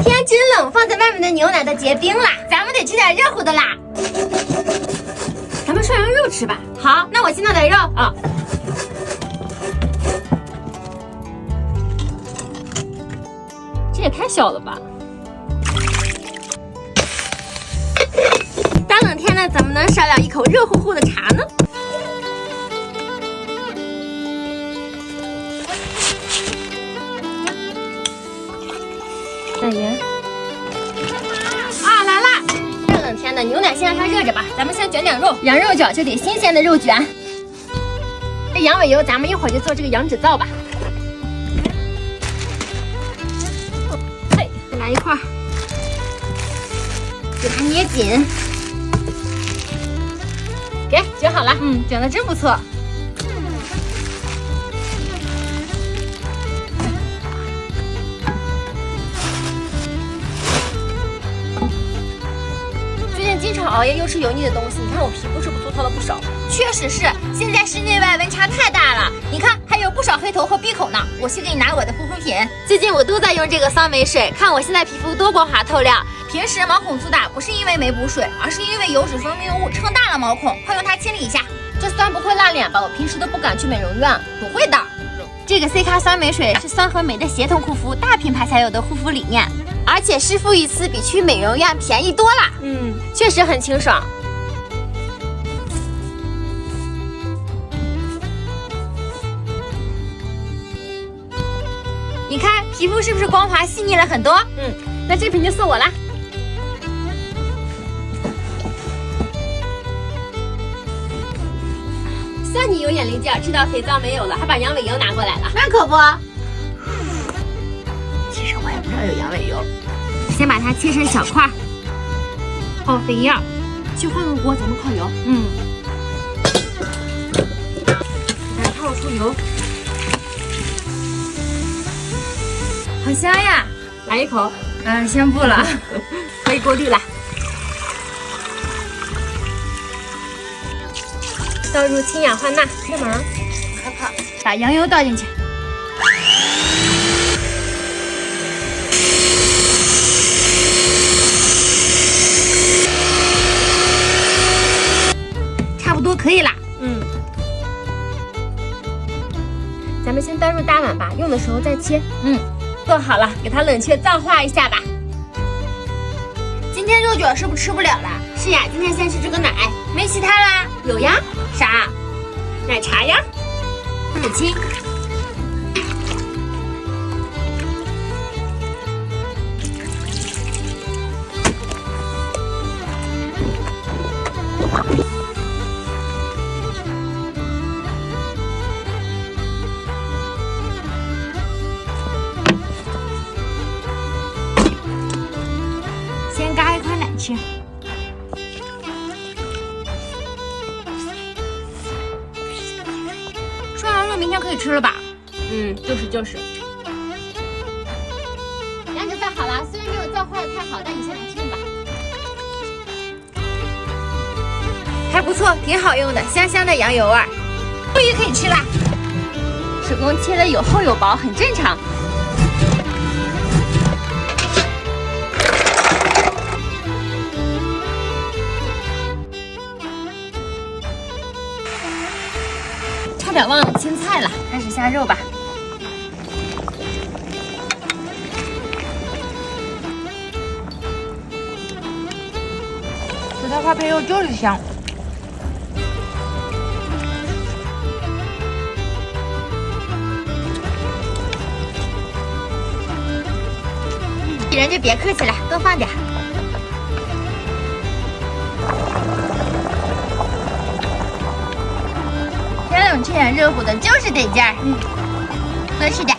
天真冷，放在外面的牛奶都结冰了，咱们得吃点热乎的啦。咱们涮羊肉吃吧。好，那我先弄点肉啊。这也太小了吧！大冷天的，怎么能少了一口热乎乎的茶呢？大盐。啊，来啦！大冷天的，牛奶先让它热着吧。咱们先卷点肉，羊肉卷就得新鲜的肉卷。这羊尾油，咱们一会儿就做这个羊脂皂吧。嘿，再来一块，给它捏紧。给卷好了，卷的真不错。经常熬夜又吃油腻的东西，你看我皮肤是不是秃头了不少？确实是，现在室内外温差太大了，你看还有不少黑头和闭口呢。我去给你拿我的护肤品，最近我都在用这个桑梅水，看我现在皮肤多光滑透亮。平时毛孔粗大不是因为没补水，而是因为油脂分泌物撑大了毛孔，快用它清理一下。这酸不会辣脸吧？我平时都不敢去美容院。不会的，这个 C 咖酸梅水是酸和酶的协同护肤，大品牌才有的护肤理念。而且湿敷一次比去美容院便宜多了，确实很清爽。你看皮肤是不是光滑细腻了很多？那这瓶就送我啦。算你有眼力劲儿，知道肥皂没有了，还把羊尾油拿过来了。那可不。其实我也不知道有羊尾油，先把它切成小块，放肥料，去换个锅，咱们烤油。给它泡出油，好香呀！来一口。先不了，可以过滤了。倒入氢氧化钠，开门，开泡，把羊油倒进去。可以啦，咱们先倒入大碗吧，用的时候再切。做好了，给它冷却皂化一下吧。今天肉卷是不是吃不了了？是呀，今天先吃这个奶，没其他啦？有呀，啥？奶茶呀，母亲。先嘎一块奶吃。涮羊肉明天可以吃了吧？就是。羊脂皂好了，虽然没有皂化的太好，但你先来吃用吧。还不错，挺好用的，香香的羊油味儿。终于可以吃啦！手工切的有厚有薄，很正常。差点忘了青菜了，开始下肉吧。紫菜花配肉就是香。人就别客气了，多放点。天冷吃点热乎的就是得劲儿。多吃点。